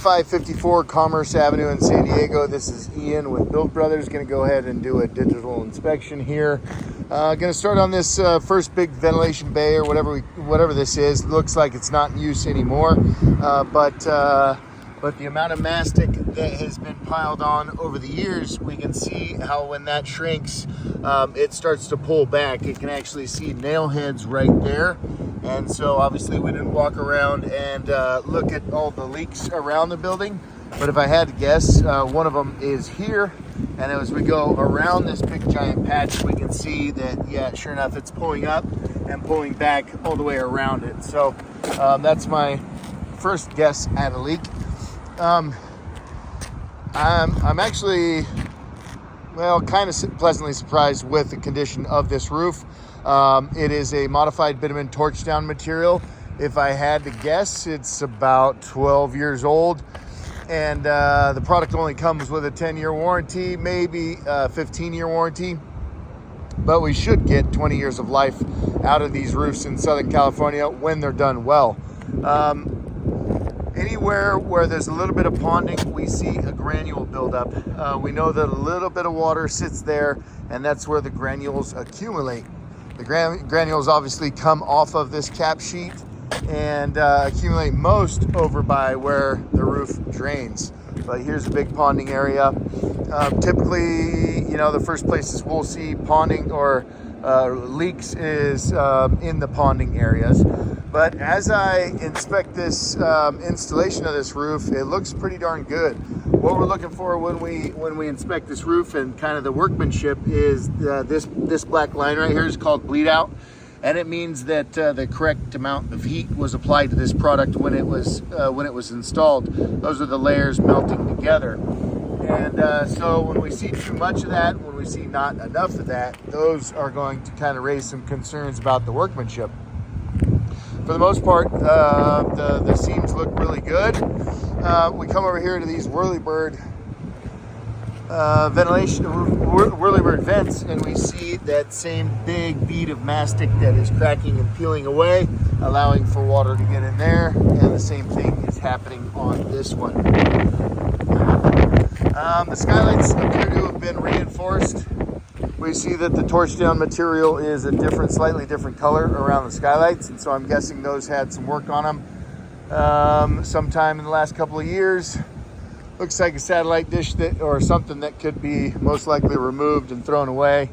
2554 Commerce Avenue in San Diego. This is Ian with Build Brothers. Going to go ahead and do a digital inspection here. Going to start on this first big ventilation bay or whatever this is. Looks like it's not in use anymore, but the amount of mastic that has been piled on over the years, we can see how when that shrinks, it starts to pull back. You can actually see nail heads right there. And so obviously we didn't walk around and look at all the leaks around the building. But if I had to guess, one of them is here. And as we go around this big giant patch, we can see that, yeah, sure enough, it's pulling up and pulling back all the way around it. So that's my first guess at a leak. I'm actually, well, kind of pleasantly surprised with the condition of this roof. It is a modified bitumen torch down material. If I had to guess, it's about 12 years old. And the product only comes with a 10-year warranty, maybe a 15-year warranty. But we should get 20 years of life out of these roofs in Southern California when they're done well. Anywhere where there's a little bit of ponding, we see a granule buildup. We know that a little bit of water sits there, and that's where the granules accumulate. The granules obviously come off of this cap sheet and accumulate most over by where the roof drains. But here's a big ponding area. Typically, you know, the first places we'll see ponding or leaks is in the ponding areas. But as I inspect this installation of this roof, it looks pretty darn good. What we're looking for when we inspect this roof and kind of the workmanship is this black line right here is called bleed out, and it means that the correct amount of heat was applied to this product when it was installed. Those are the layers melting together. And so when we see too much of that, when we see not enough of that, those are going to kind of raise some concerns about the workmanship. For the most part, the seams look really good. We come over here to these Whirlybird Whirlybird vents, and we see that same big bead of mastic that is cracking and peeling away, allowing for water to get in there. And the same thing is happening on this one. The skylights appear to have been reinforced. We see that the torch down material is a slightly different color around the skylights, and so I'm guessing those had some work on them sometime in the last couple of years. Looks like a satellite dish or something that could be most likely removed and thrown away.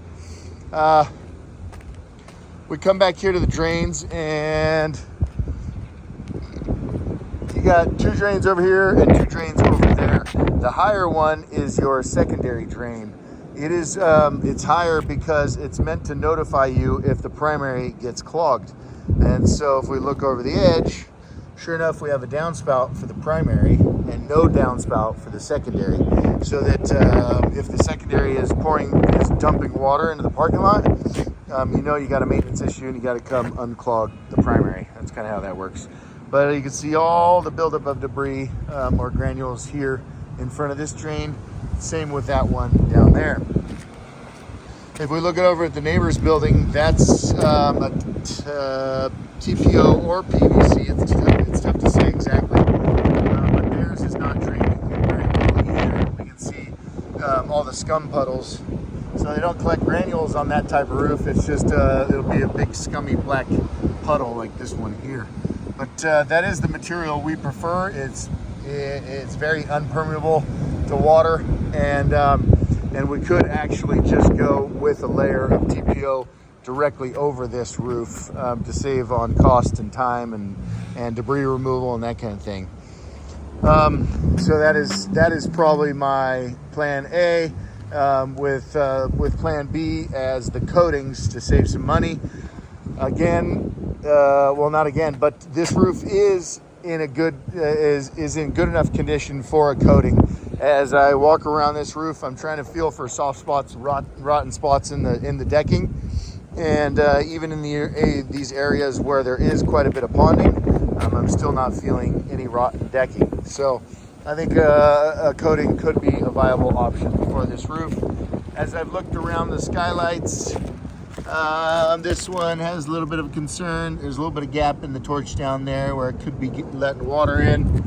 We come back here to the drains, and you got two drains over here and two drains over there. The higher one is your secondary drain. It is it's higher because it's meant to notify you if the primary gets clogged. And so if we look over the edge, sure enough, we have a downspout for the primary and no downspout for the secondary. So that if the secondary is dumping water into the parking lot, you know you got a maintenance issue and you got to come unclog the primary. That's kind of how that works. But you can see all the buildup of debris or granules here in front of this drain. Same with that one down there. If we look over at the neighbor's building, that's a TPO or PVC. It's tough to say exactly. But theirs is not draining very well either. We can see all the scum puddles. So they don't collect granules on that type of roof. It's just, it'll be a big scummy black puddle like this one here. But that is the material we prefer. It's very unpermeable to water, and we could actually just go with a layer of TPO directly over this roof to save on cost and time and debris removal and that kind of thing. So that is probably my plan A, with plan B as the coatings to save some money. Well, not again, but this roof is in good enough condition for a coating. As I walk around this roof, I'm trying to feel for soft spots, rotten spots in the decking, and even in these areas where there is quite a bit of ponding, I'm still not feeling any rotten decking. So I think a coating could be a viable option for this roof. As I've looked around the skylights, this one has a little bit of a concern. There's a little bit of gap in the torch down there where it could be letting water in.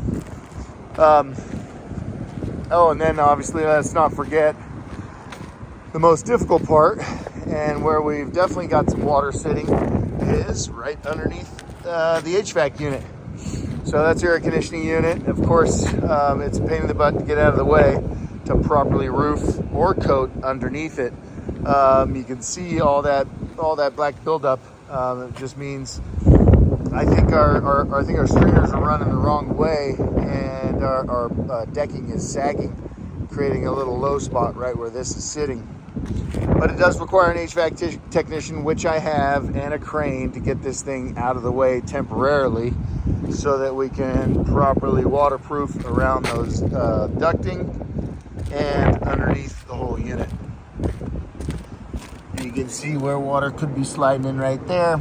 Oh, and then obviously let's not forget the most difficult part, and where we've definitely got some water sitting, is right underneath the HVAC unit. So that's your air conditioning unit. Of course, it's a pain in the butt to get out of the way to properly roof or coat underneath it. You can see all that black buildup. It just means I think our stringers are running the wrong way, and our decking is sagging, creating a little low spot right where this is sitting. But it does require an HVAC technician, which I have, and a crane to get this thing out of the way temporarily, so that we can properly waterproof around those ducting and underneath the whole unit. You can see where water could be sliding in right there.